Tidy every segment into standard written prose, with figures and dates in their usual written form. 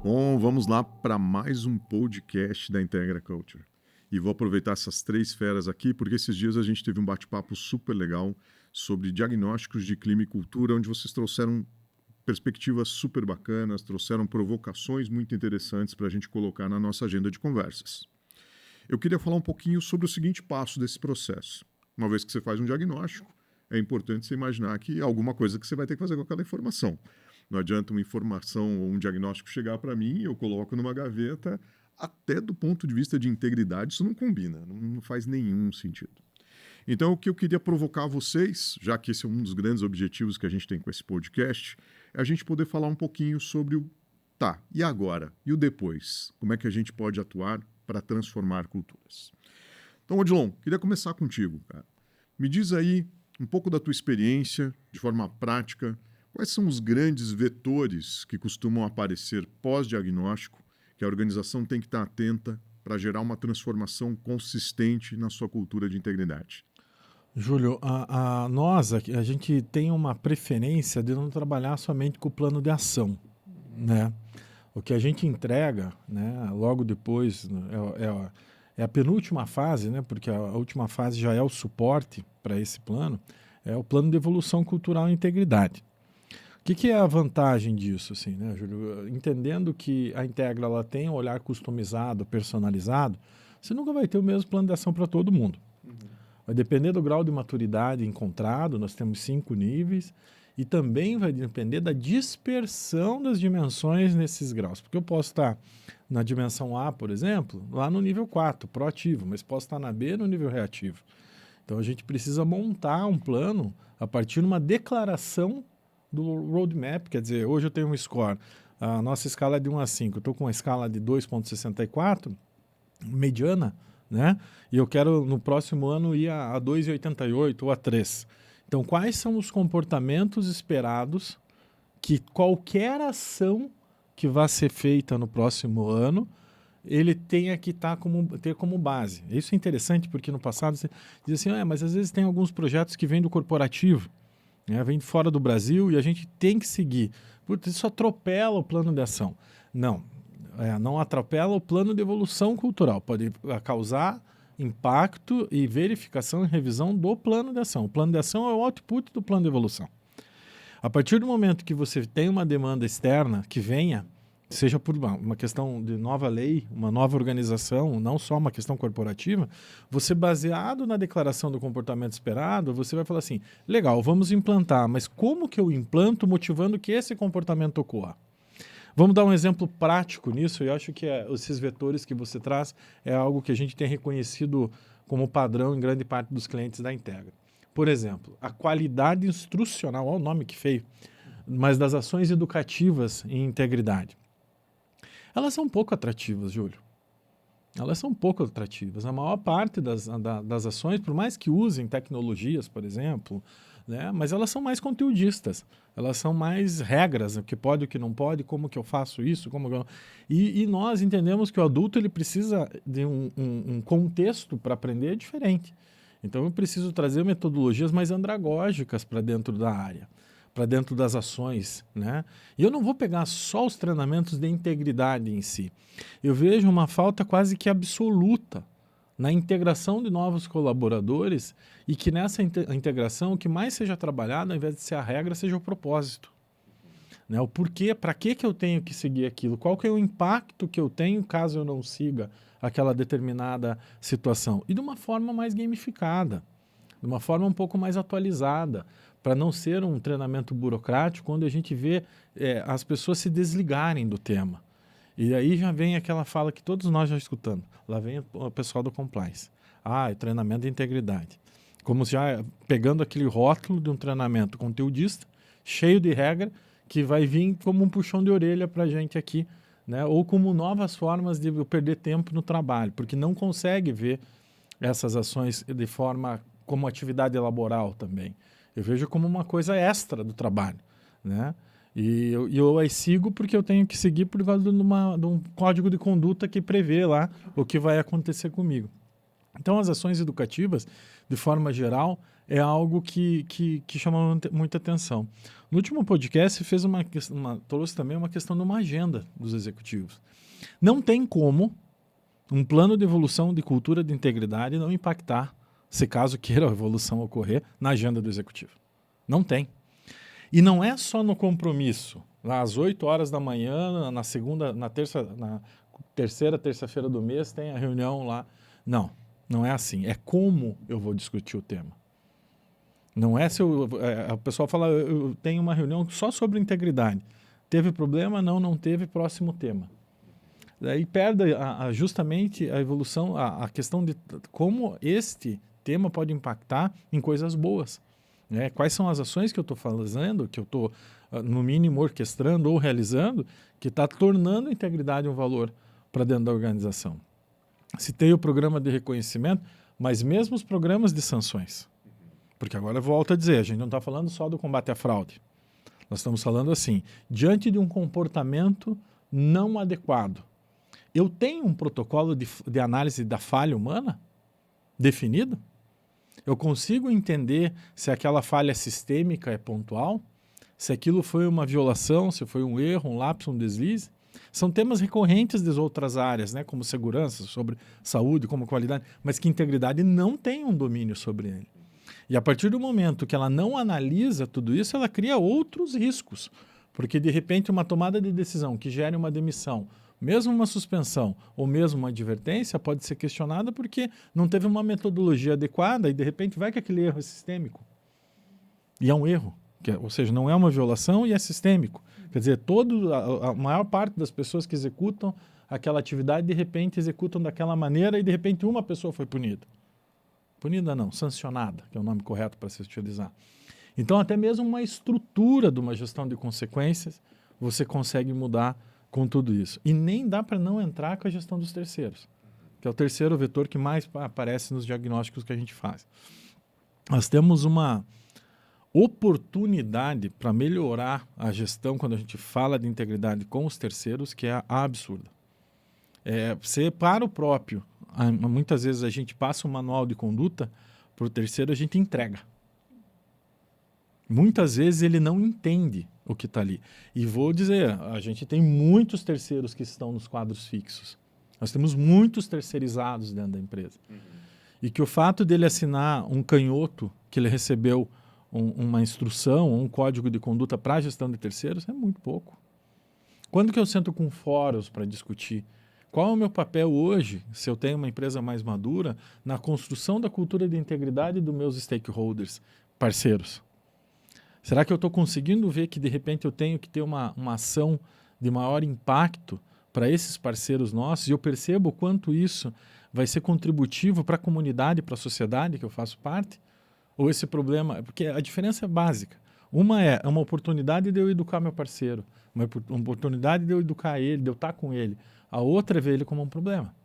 Bom, vamos lá para mais um podcast da Integra Culture. E vou aproveitar essas três feras aqui, porque esses dias a gente teve um bate-papo super legal sobre diagnósticos de clima e cultura, onde vocês trouxeram perspectivas super bacanas, trouxeram provocações muito interessantes para a gente colocar na nossa agenda de conversas. Eu queria falar um pouquinho sobre o seguinte passo desse processo. Uma vez que você faz um diagnóstico, é importante você imaginar que alguma coisa que você vai ter que fazer com aquela informação. Não adianta uma informação ou um diagnóstico chegar para mim e eu coloco numa gaveta, até do ponto de vista de integridade, isso não combina, não faz nenhum sentido. Então, o que eu queria provocar vocês, já que esse é um dos grandes objetivos que a gente tem com esse podcast, é a gente poder falar um pouquinho sobre o tá, e agora? E o depois? Como é que a gente pode atuar para transformar culturas? Então, Odilon, queria começar contigo, cara. Me diz aí um pouco da tua experiência, de forma prática, quais são os grandes vetores que costumam aparecer pós-diagnóstico que a organização tem que estar atenta para gerar uma transformação consistente na sua cultura de integridade? Júlio, nós, a gente tem uma preferência de não trabalhar somente com o plano de ação, né? O que a gente entrega, né, logo depois, né, é a penúltima fase, né, porque a última fase já é o suporte para esse plano, é o plano de evolução cultural e integridade. O que é a vantagem disso, assim, né, Júlio? Entendendo que a Integra ela tem um olhar customizado, personalizado, você nunca vai ter o mesmo plano de ação para todo mundo. Vai depender do grau de maturidade encontrado, nós temos 5 níveis, e também vai depender da dispersão das dimensões nesses graus. Porque eu posso estar na dimensão A, por exemplo, lá no nível 4, proativo, mas posso estar na B no nível reativo. Então a gente precisa montar um plano a partir de uma declaração do roadmap, quer dizer, hoje eu tenho um score, a nossa escala é de 1 a 5, eu estou com uma escala de 2,64, mediana, né? E eu quero no próximo ano ir a 2,88 ou a 3. Então, quais são os comportamentos esperados que qualquer ação que vá ser feita no próximo ano, ele tenha que ter como base? Isso é interessante porque no passado você diz assim, mas às vezes tem alguns projetos que vêm do corporativo, né? Vem de fora do Brasil e a gente tem que seguir. Putz, isso atropela o plano de ação. Não atropela o plano de evolução cultural. Pode causar impacto e verificação e revisão do plano de ação. O plano de ação é o output do plano de evolução. A partir do momento que você tem uma demanda externa que venha, seja por uma questão de nova lei, uma nova organização, não só uma questão corporativa, você, baseado na declaração do comportamento esperado, você vai falar assim, legal, vamos implantar, mas como que eu implanto motivando que esse comportamento ocorra? Vamos dar um exemplo prático nisso, e eu acho que esses vetores que você traz é algo que a gente tem reconhecido como padrão em grande parte dos clientes da Integra. Por exemplo, a qualidade instrucional, olha o nome que feio, mas das ações educativas em integridade. Elas são pouco atrativas, Júlio. Elas são pouco atrativas. A maior parte das ações, por mais que usem tecnologias, por exemplo, né, mas elas são mais conteudistas. Elas são mais regras, o que pode, o que não pode, como que eu faço isso, e nós entendemos que o adulto ele precisa de um contexto para aprender diferente. Então eu preciso trazer metodologias mais andragógicas para dentro da área, para dentro das ações, né? E eu não vou pegar só os treinamentos de integridade em si. Eu vejo uma falta quase que absoluta na integração de novos colaboradores e que nessa integração o que mais seja trabalhado, ao invés de ser a regra, seja o propósito. Né? O porquê, para que eu tenho que seguir aquilo, qual que é o impacto que eu tenho caso eu não siga aquela determinada situação. E de uma forma mais gamificada, de uma forma um pouco mais atualizada, para não ser um treinamento burocrático, onde a gente vê as pessoas se desligarem do tema. E aí já vem aquela fala que todos nós já escutamos. Lá vem o pessoal do compliance. É treinamento de integridade. Como já pegando aquele rótulo de um treinamento conteudista, cheio de regra, que vai vir como um puxão de orelha para a gente aqui, né? Ou como novas formas de eu perder tempo no trabalho, porque não consegue ver essas ações de forma como atividade laboral também. Eu vejo como uma coisa extra do trabalho, né? E eu as sigo porque eu tenho que seguir por causa de um código de conduta que prevê lá o que vai acontecer comigo. Então, as ações educativas de forma geral, é algo que chama muita atenção. No último podcast, trouxe também uma questão de uma agenda dos executivos. Não tem como um plano de evolução de cultura de integridade não impactar, se caso queira a evolução ocorrer, na agenda do executivo. Não tem. E não é só no compromisso. Lá às 8 horas da manhã, na terceira terça-feira do mês, tem a reunião lá. Não, não é assim. É como eu vou discutir o tema. Não é se o pessoal fala, eu tenho uma reunião só sobre integridade. Teve problema? Não teve, próximo tema. Daí perde justamente a evolução, a questão de como este tema pode impactar em coisas boas. Né? Quais são as ações que eu estou fazendo, que eu estou, no mínimo, orquestrando ou realizando, que está tornando a integridade um valor para dentro da organização. Citei o programa de reconhecimento, mas mesmo os programas de sanções. Porque agora eu volto a dizer, a gente não está falando só do combate à fraude. Nós estamos falando assim, diante de um comportamento não adequado, eu tenho um protocolo de análise da falha humana definido? Eu consigo entender se aquela falha sistêmica é pontual? Se aquilo foi uma violação, se foi um erro, um lapso, um deslize? São temas recorrentes das outras áreas, né, como segurança, sobre saúde, como qualidade, mas que integridade não tem um domínio sobre ele. E a partir do momento que ela não analisa tudo isso, ela cria outros riscos. Porque, de repente, uma tomada de decisão que gere uma demissão, mesmo uma suspensão ou mesmo uma advertência, pode ser questionada porque não teve uma metodologia adequada e, de repente, vai que aquele erro é sistêmico. E é um erro. Ou seja, não é uma violação e é sistêmico. Quer dizer, a maior parte das pessoas que executam aquela atividade, de repente, executam daquela maneira e, de repente, uma pessoa foi punida. Punida não, sancionada, que é o nome correto para se utilizar. Então, até mesmo uma estrutura de uma gestão de consequências, você consegue mudar com tudo isso. E nem dá para não entrar com a gestão dos terceiros, que é o terceiro vetor que mais aparece nos diagnósticos que a gente faz. Nós temos uma oportunidade para melhorar a gestão quando a gente fala de integridade com os terceiros, que é absurda. Você, para o próprio, muitas vezes a gente passa um manual de conduta para o terceiro, a gente entrega. Muitas vezes ele não entende o que está ali. E vou dizer, a gente tem muitos terceiros que estão nos quadros fixos. Nós temos muitos terceirizados dentro da empresa. E que o fato dele assinar um canhoto que ele recebeu uma instrução, um código de conduta para a gestão de terceiros é muito pouco. Quando que eu sento com fóruns para discutir qual é o meu papel hoje, se eu tenho uma empresa mais madura, na construção da cultura de integridade dos meus stakeholders, parceiros? Será que eu estou conseguindo ver que, de repente, eu tenho que ter uma ação de maior impacto para esses parceiros nossos e eu percebo o quanto isso vai ser contributivo para a comunidade, para a sociedade que eu faço parte? Ou esse problema... Porque a diferença é básica. Uma é uma oportunidade de eu educar meu parceiro, uma oportunidade de eu educar ele, de eu estar com ele. A outra é ver ele como um problema.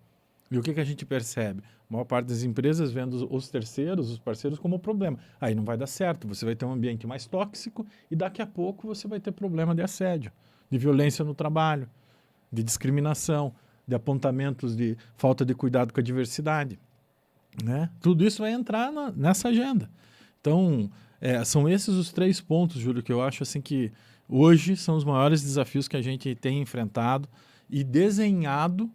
E o que a gente percebe? A maior parte das empresas vendo os terceiros, os parceiros, como problema. Aí não vai dar certo, você vai ter um ambiente mais tóxico e daqui a pouco você vai ter problema de assédio, de violência no trabalho, de discriminação, de apontamentos de falta de cuidado com a diversidade. Né? Tudo isso vai entrar nessa agenda. Então, são esses os 3 pontos, Júlio, que eu acho assim, que hoje são os maiores desafios que a gente tem enfrentado e desenhado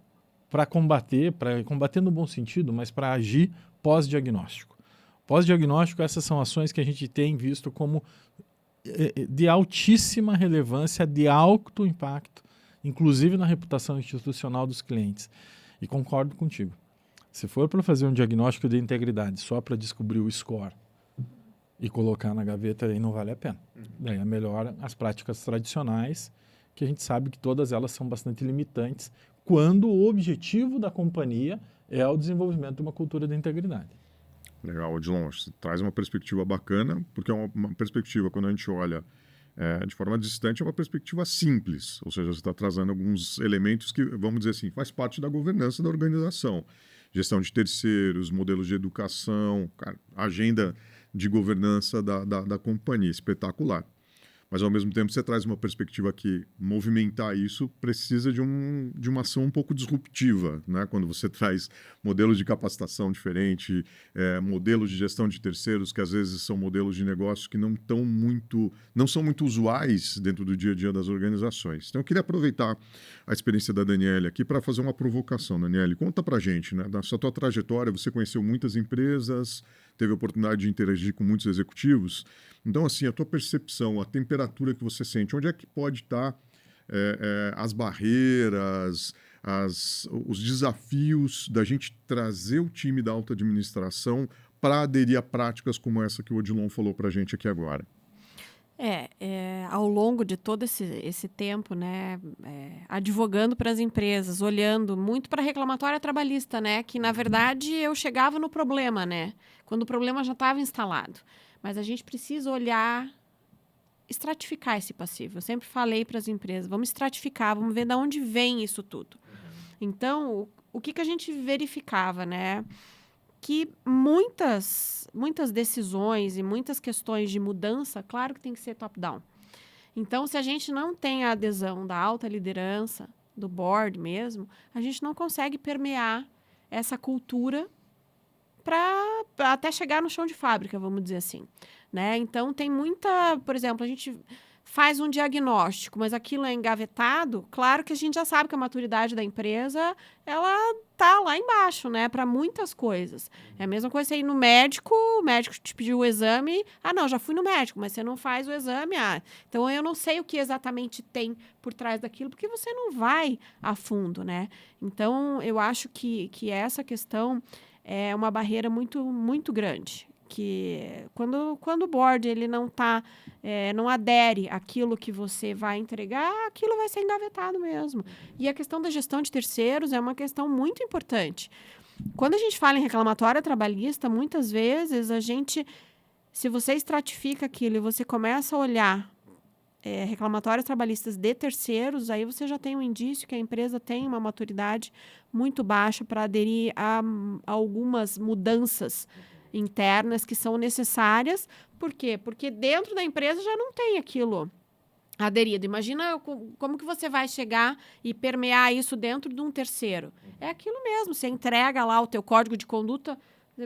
para combater no bom sentido, mas para agir pós-diagnóstico. Pós-diagnóstico, essas são ações que a gente tem visto como de altíssima relevância, de alto impacto, inclusive na reputação institucional dos clientes. E concordo contigo. Se for para fazer um diagnóstico de integridade só para descobrir o score e colocar na gaveta, aí não vale a pena. Daí é melhor as práticas tradicionais, que a gente sabe que todas elas são bastante limitantes, quando o objetivo da companhia é o desenvolvimento de uma cultura de integridade. Legal, Odilon, você traz uma perspectiva bacana, porque é uma perspectiva, quando a gente olha de forma distante, é uma perspectiva simples, ou seja, você está trazendo alguns elementos que, vamos dizer assim, faz parte da governança da organização. Gestão de terceiros, modelos de educação, agenda de governança da companhia, espetacular. mas ao mesmo tempo você traz uma perspectiva que movimentar isso precisa de uma ação um pouco disruptiva, né? Quando você traz modelos de capacitação diferente, modelos de gestão de terceiros que às vezes são modelos de negócio que não são muito usuais dentro do dia a dia das organizações. Então eu queria aproveitar a experiência da Daniele aqui para fazer uma provocação. Daniele, conta pra gente, né? Na sua tua trajetória, você conheceu muitas empresas, teve a oportunidade de interagir com muitos executivos. Então, assim, a tua percepção, a temperatura que você sente, onde é que pode estar as barreiras, os desafios da gente trazer o time da alta administração para aderir a práticas como essa que o Odilon falou para a gente aqui agora? Ao longo de todo esse tempo, né, advogando para as empresas, olhando muito para a reclamatória trabalhista, né, que na verdade eu chegava no problema, né, quando o problema já estava instalado. Mas a gente precisa olhar, estratificar esse passivo. Eu sempre falei para as empresas, vamos estratificar, vamos ver de onde vem isso tudo. Então, o que a gente verificava, né? Que muitas decisões e muitas questões de mudança, claro que tem que ser top-down. Então, se a gente não tem a adesão da alta liderança, do board mesmo, a gente não consegue permear essa cultura para até chegar no chão de fábrica, vamos dizer assim, né? Então, tem muita... Por exemplo, a gente faz um diagnóstico, mas aquilo é engavetado, claro que a gente já sabe que a maturidade da empresa, ela tá lá embaixo, né? Para muitas coisas. É a mesma coisa você ir no médico, o médico te pediu o exame, não, já fui no médico, mas você não faz o exame, então eu não sei o que exatamente tem por trás daquilo, porque você não vai a fundo, né? Então, eu acho que essa questão é uma barreira muito, muito grande, que quando o board ele não adere àquilo que você vai entregar, aquilo vai ser engavetado mesmo. E a questão da gestão de terceiros é uma questão muito importante. Quando a gente fala em reclamatória trabalhista, muitas vezes se você estratifica aquilo e você começa a olhar reclamatórios trabalhistas de terceiros, aí você já tem um indício que a empresa tem uma maturidade muito baixa para aderir a algumas mudanças internas que são necessárias. Por quê? Porque dentro da empresa já não tem aquilo aderido. Imagina como que você vai chegar e permear isso dentro de um terceiro. É aquilo mesmo, você entrega lá o teu código de conduta,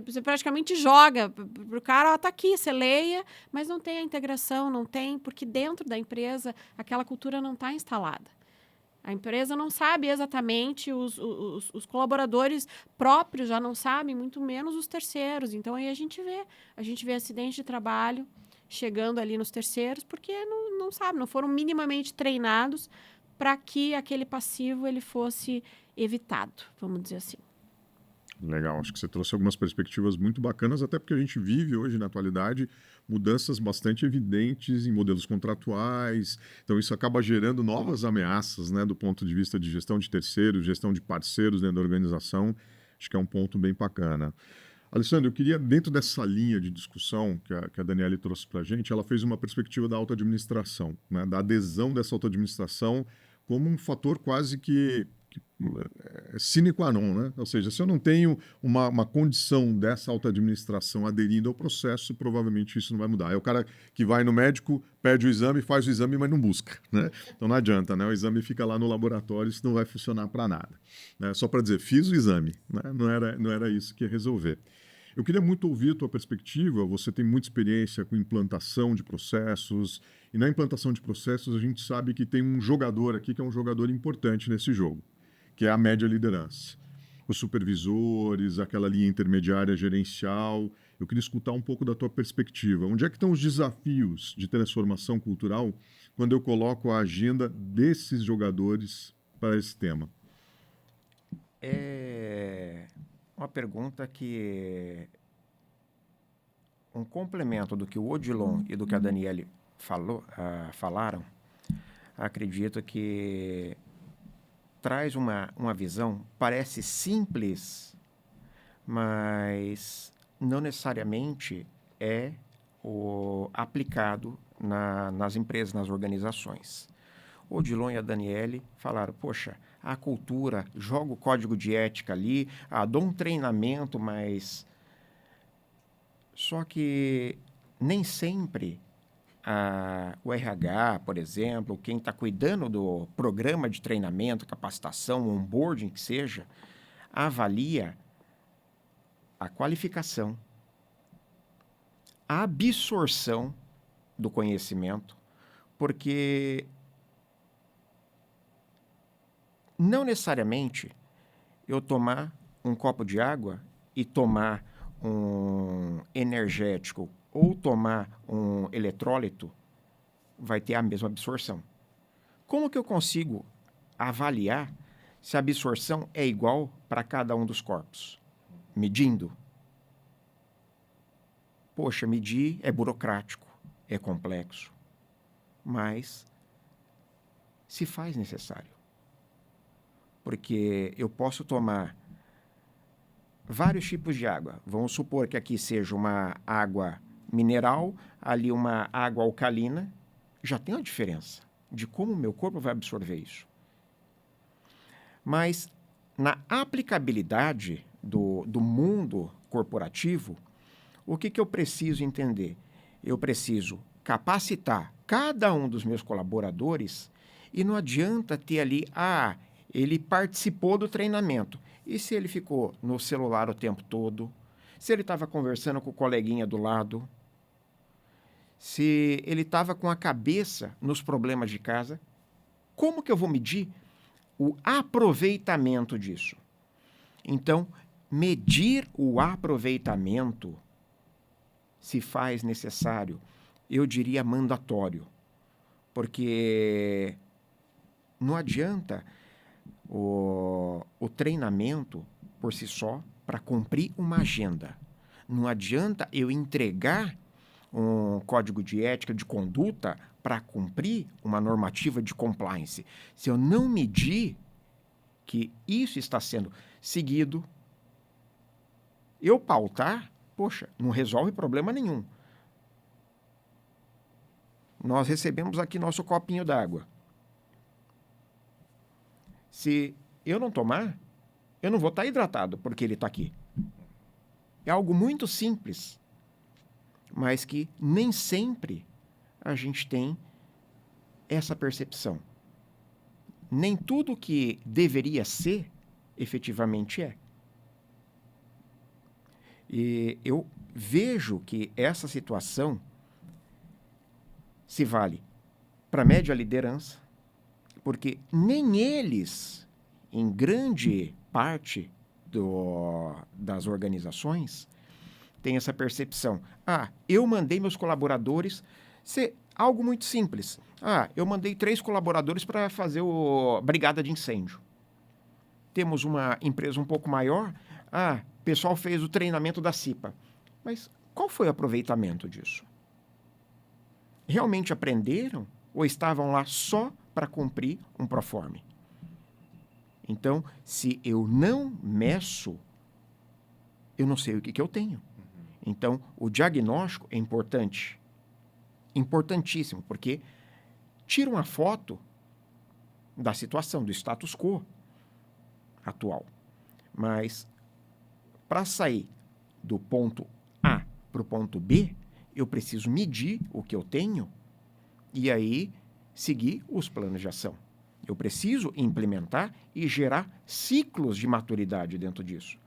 você praticamente joga para o cara, tá aqui, você leia, mas não tem a integração, não tem, porque dentro da empresa aquela cultura não está instalada. A empresa não sabe exatamente, os colaboradores próprios já não sabem, muito menos os terceiros. Então, aí a gente vê acidente de trabalho chegando ali nos terceiros, porque não sabe, não foram minimamente treinados para que aquele passivo ele fosse evitado, vamos dizer assim. Legal, acho que você trouxe algumas perspectivas muito bacanas, até porque a gente vive hoje, na atualidade, mudanças bastante evidentes em modelos contratuais, então isso acaba gerando novas ameaças, né, do ponto de vista de gestão de terceiros, gestão de parceiros dentro da organização, acho que é um ponto bem bacana. Alessandro, eu queria, dentro dessa linha de discussão que a Daniele trouxe para a gente, ela fez uma perspectiva da auto-administração, né, da adesão dessa auto-administração como um fator quase que sine qua non, né? Ou seja, se eu não tenho uma condição dessa auto-administração aderindo ao processo, provavelmente isso não vai mudar. É o cara que vai no médico, pede o exame, faz o exame, mas não busca, né? Então não adianta, né? O exame fica lá no laboratório, isso não vai funcionar para nada, né? Só para dizer, fiz o exame, né? Não era isso que ia resolver. Eu queria muito ouvir a tua perspectiva, você tem muita experiência com implantação de processos, e na implantação de processos a gente sabe que tem um jogador aqui que é um jogador importante nesse jogo, que é a média liderança. Os supervisores, aquela linha intermediária gerencial. Eu queria escutar um pouco da tua perspectiva. Onde é que estão os desafios de transformação cultural quando eu coloco a agenda desses jogadores para esse tema? É uma pergunta que um complemento do que o Odilon e do que a Daniele falaram, acredito que traz uma visão, parece simples, mas não necessariamente é aplicado nas empresas, nas organizações. O Odilon e a Daniele falaram, poxa, a cultura, joga o código de ética ali, dou um treinamento, mas... Só que nem sempre o RH, por exemplo, quem está cuidando do programa de treinamento, capacitação, onboarding, que seja, avalia a qualificação, a absorção do conhecimento, porque não necessariamente eu tomar um copo de água e tomar um energético ou tomar um eletrólito vai ter a mesma absorção. Como que eu consigo avaliar se a absorção é igual para cada um dos corpos? Medindo. Poxa, medir é burocrático, é complexo, mas se faz necessário. Porque eu posso tomar vários tipos de água. Vamos supor que aqui seja uma água mineral, ali uma água alcalina. Já tem uma diferença de como o meu corpo vai absorver isso. Mas na aplicabilidade do mundo corporativo, o que eu preciso entender? Eu preciso capacitar cada um dos meus colaboradores e não adianta ter ali, ele participou do treinamento. E se ele ficou no celular o tempo todo? Se ele estava conversando com o coleguinha do lado? Se ele estava com a cabeça nos problemas de casa? Como que eu vou medir o aproveitamento disso? Então, medir o aproveitamento se faz necessário, eu diria mandatório, porque não adianta o treinamento por si só para cumprir uma agenda. Não adianta eu entregar um código de ética, de conduta, para cumprir uma normativa de compliance. Se eu não medir que isso está sendo seguido, eu pautar, poxa, não resolve problema nenhum. Nós recebemos aqui nosso copinho d'água. Se eu não tomar, eu não vou estar hidratado porque ele está aqui. É algo muito simples, mas que nem sempre a gente tem essa percepção. Nem tudo que deveria ser, efetivamente é. E eu vejo que essa situação se vale para a média liderança, porque nem eles, em grande parte das organizações, têm essa percepção. Eu mandei meus colaboradores ser algo muito simples. Eu mandei 3 colaboradores para fazer a brigada de incêndio. Temos uma empresa um pouco maior, o pessoal fez o treinamento da CIPA. Mas qual foi o aproveitamento disso? Realmente aprenderam ou estavam lá só para cumprir um proforme? Então, se eu não meço, eu não sei o que eu tenho. Então, o diagnóstico é importante. Importantíssimo, porque tira uma foto da situação, do status quo atual. Mas, para sair do ponto A para o ponto B, eu preciso medir o que eu tenho e aí seguir os planos de ação. Eu preciso implementar e gerar ciclos de maturidade dentro disso.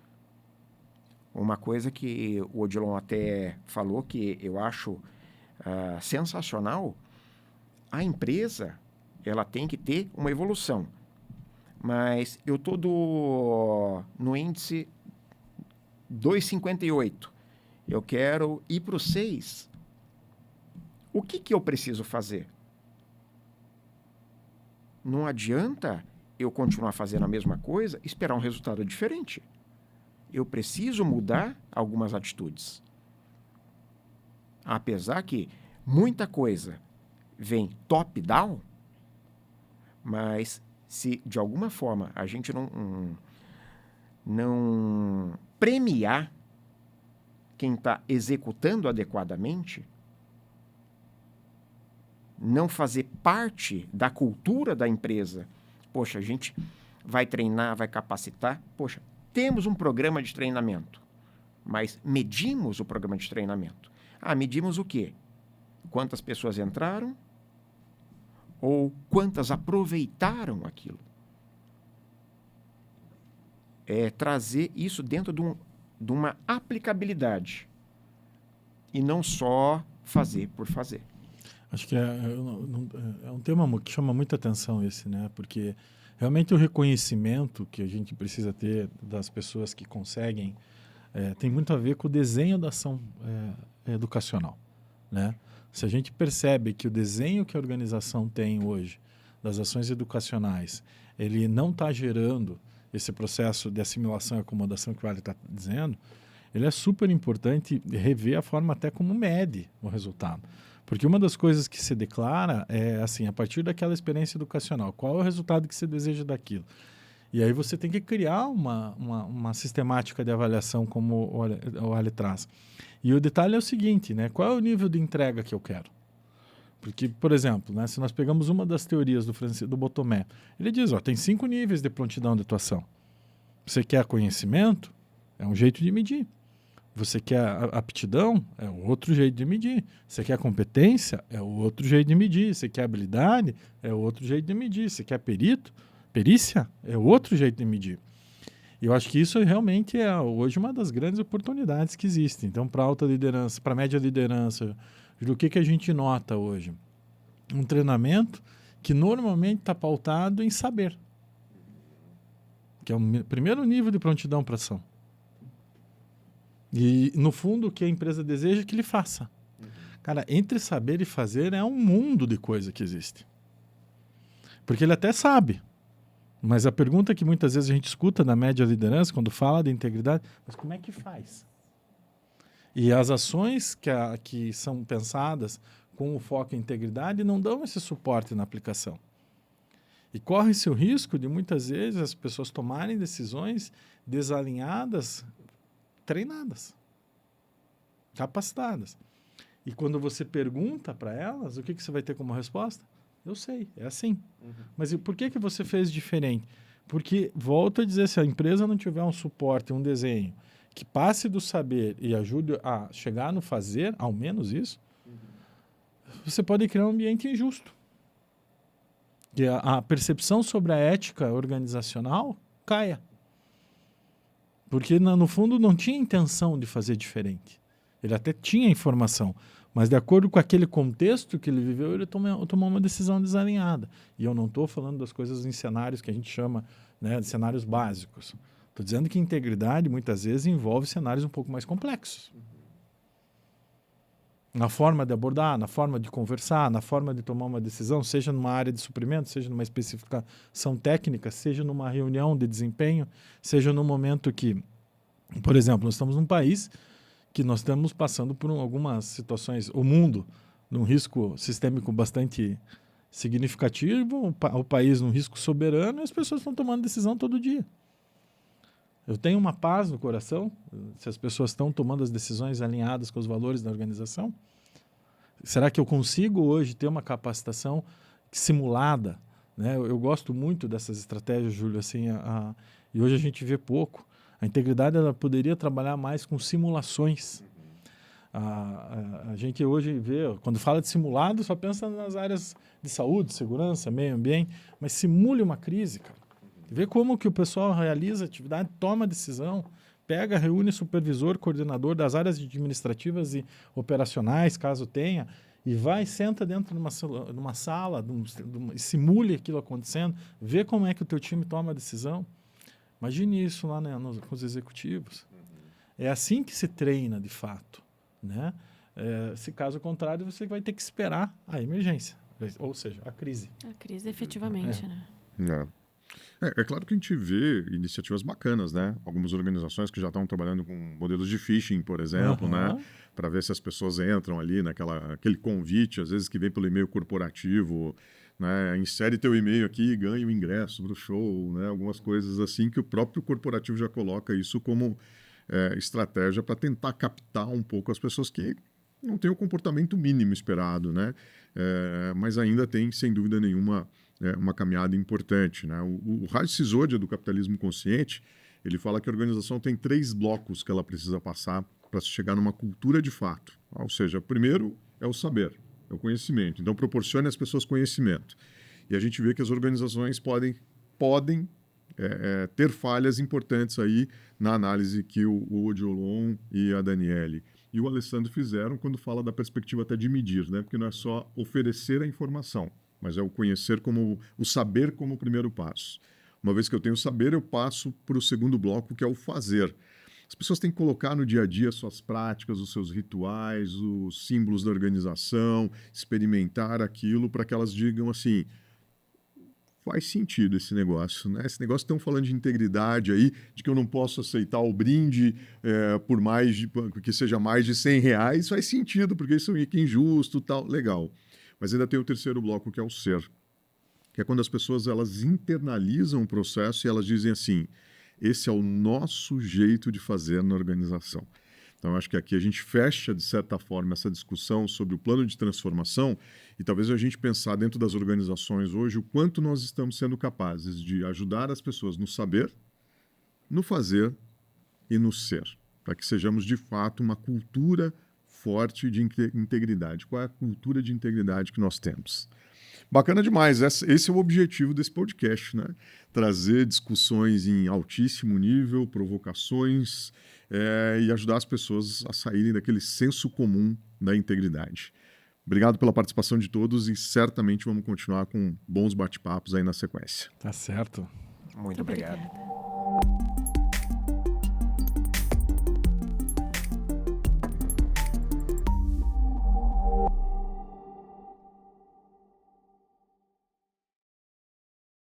Uma coisa que o Odilon até falou que eu acho sensacional, a empresa ela tem que ter uma evolução. Mas eu estou no índice 2,58. Eu quero ir para o 6. O que eu preciso fazer? Não adianta eu continuar fazendo a mesma coisa e esperar um resultado diferente. Eu preciso mudar algumas atitudes. Apesar que muita coisa vem top-down, mas se de alguma forma a gente não premiar quem está executando adequadamente, não fazer parte da cultura da empresa, poxa, a gente vai treinar, vai capacitar, poxa, temos um programa de treinamento, mas medimos o programa de treinamento. Medimos o quê? quantas pessoas entraram ou quantas aproveitaram aquilo. É trazer isso dentro de uma aplicabilidade e não só fazer por fazer. Acho que é um tema que chama muita atenção esse, né? Porque realmente o reconhecimento que a gente precisa ter das pessoas que conseguem tem muito a ver com o desenho da ação educacional, né? Se a gente percebe que o desenho que a organização tem hoje das ações educacionais, ele não está gerando esse processo de assimilação e acomodação que o Ali está dizendo, ele é super importante rever a forma até como mede o resultado. Porque uma das coisas que se declara é assim, a partir daquela experiência educacional, qual é o resultado que você deseja daquilo? E aí você tem que criar uma sistemática de avaliação como o Ali traz. E o detalhe é o seguinte, né? Qual é o nível de entrega que eu quero? Porque, por exemplo, né, se nós pegamos uma das teorias do Botomé, ele diz, tem 5 níveis de prontidão de atuação. Você quer conhecimento? É um jeito de medir. Você quer aptidão? É outro jeito de medir. Você quer competência? É outro jeito de medir. Você quer habilidade? É outro jeito de medir. Você quer perícia? É outro jeito de medir. E eu acho que isso realmente é hoje uma das grandes oportunidades que existem. Então, para alta liderança, para média liderança, o que a gente nota hoje? Um treinamento que normalmente está pautado em saber, que é o primeiro nível de prontidão para ação. E, no fundo, o que a empresa deseja é que ele faça. Cara, entre saber e fazer é um mundo de coisa que existe. Porque ele até sabe. Mas a pergunta que muitas vezes a gente escuta na média liderança, quando fala de integridade, mas como é que faz? E as ações que são pensadas com o foco em integridade não dão esse suporte na aplicação. E corre-se o risco de, muitas vezes, as pessoas tomarem decisões desalinhadas, treinadas, capacitadas. E quando você pergunta para elas, o que você vai ter como resposta? Eu sei, é assim. Mas e por que você fez diferente? Porque, volto a dizer, se a empresa não tiver um suporte, um desenho, que passe do saber e ajude a chegar no fazer, ao menos isso, você pode criar um ambiente injusto. Que a percepção sobre a ética organizacional caia. Porque, no fundo, não tinha intenção de fazer diferente. Ele até tinha informação, mas de acordo com aquele contexto que ele viveu, ele tomou uma decisão desalinhada. E eu não estou falando das coisas em cenários que a gente chama, né, de cenários básicos. Estou dizendo que integridade, muitas vezes, envolve cenários um pouco mais complexos. Na forma de abordar, na forma de conversar, na forma de tomar uma decisão, seja numa área de suprimento, seja numa especificação técnica, seja numa reunião de desempenho, seja no momento que, por exemplo, nós estamos num país que nós estamos passando por algumas situações, o mundo, num risco sistêmico bastante significativo, o país num risco soberano, e as pessoas estão tomando decisão todo dia. Eu tenho uma paz no coração, se as pessoas estão tomando as decisões alinhadas com os valores da organização. Será que eu consigo hoje ter uma capacitação simulada? Né? Eu gosto muito dessas estratégias, Júlio, assim, e hoje a gente vê pouco. A integridade ela poderia trabalhar mais com simulações. A gente hoje vê, quando fala de simulado, só pensa nas áreas de saúde, segurança, meio ambiente, mas simule uma crise, cara. Vê como que o pessoal realiza atividade, toma decisão, pega, reúne supervisor, coordenador das áreas administrativas e operacionais, caso tenha, e vai, senta dentro de uma sala, simule aquilo acontecendo, vê como é que o teu time toma a decisão. Imagine isso lá, né, com os executivos. É assim que se treina, de fato. Né? Se caso contrário, você vai ter que esperar a emergência, ou seja, a crise. A crise, efetivamente, né? É claro que a gente vê iniciativas bacanas, né? Algumas organizações que já estão trabalhando com modelos de phishing, por exemplo, né? Para ver se as pessoas entram ali aquele convite, às vezes que vem pelo e-mail corporativo, né? Insere teu e-mail aqui e ganha o ingresso para o show, né? Algumas coisas assim que o próprio corporativo já coloca isso como estratégia para tentar captar um pouco as pessoas que não têm o comportamento mínimo esperado, né? Mas ainda tem, sem dúvida nenhuma, uma caminhada importante, né? O Raj Sisodia, do Capitalismo Consciente, ele fala que a organização tem 3 blocos que ela precisa passar para chegar numa cultura de fato. Ou seja, o primeiro é o saber. é o conhecimento. Então, proporcione às pessoas conhecimento. E a gente vê que as organizações podem ter falhas importantes aí na análise que o Odilon e a Daniele e o Alessandro fizeram quando fala da perspectiva até de medir, né? Porque não é só oferecer a informação, mas é o conhecer o saber como o primeiro passo. Uma vez que eu tenho o saber, eu passo para o segundo bloco, que é o fazer. As pessoas têm que colocar no dia a dia suas práticas, os seus rituais, os símbolos da organização, experimentar aquilo para que elas digam assim: faz sentido esse negócio, né? Esse negócio estão falando de integridade aí, de que eu não posso aceitar o brinde por que seja mais de R$100, faz sentido, porque isso é injusto, tal, legal. Mas ainda tem o terceiro bloco, que é o ser, que é quando as pessoas elas internalizam o processo e elas dizem assim: esse é o nosso jeito de fazer na organização. Então, acho que aqui a gente fecha, de certa forma, essa discussão sobre o plano de transformação e talvez a gente pensar dentro das organizações hoje o quanto nós estamos sendo capazes de ajudar as pessoas no saber, no fazer e no ser, para que sejamos, de fato, uma cultura forte de integridade. Qual é a cultura de integridade que nós temos? Bacana demais, esse é o objetivo desse podcast, né? Trazer discussões em altíssimo nível, provocações e ajudar as pessoas a saírem daquele senso comum da integridade. Obrigado pela participação de todos e certamente vamos continuar com bons bate-papos aí na sequência. Tá certo. Muito obrigado.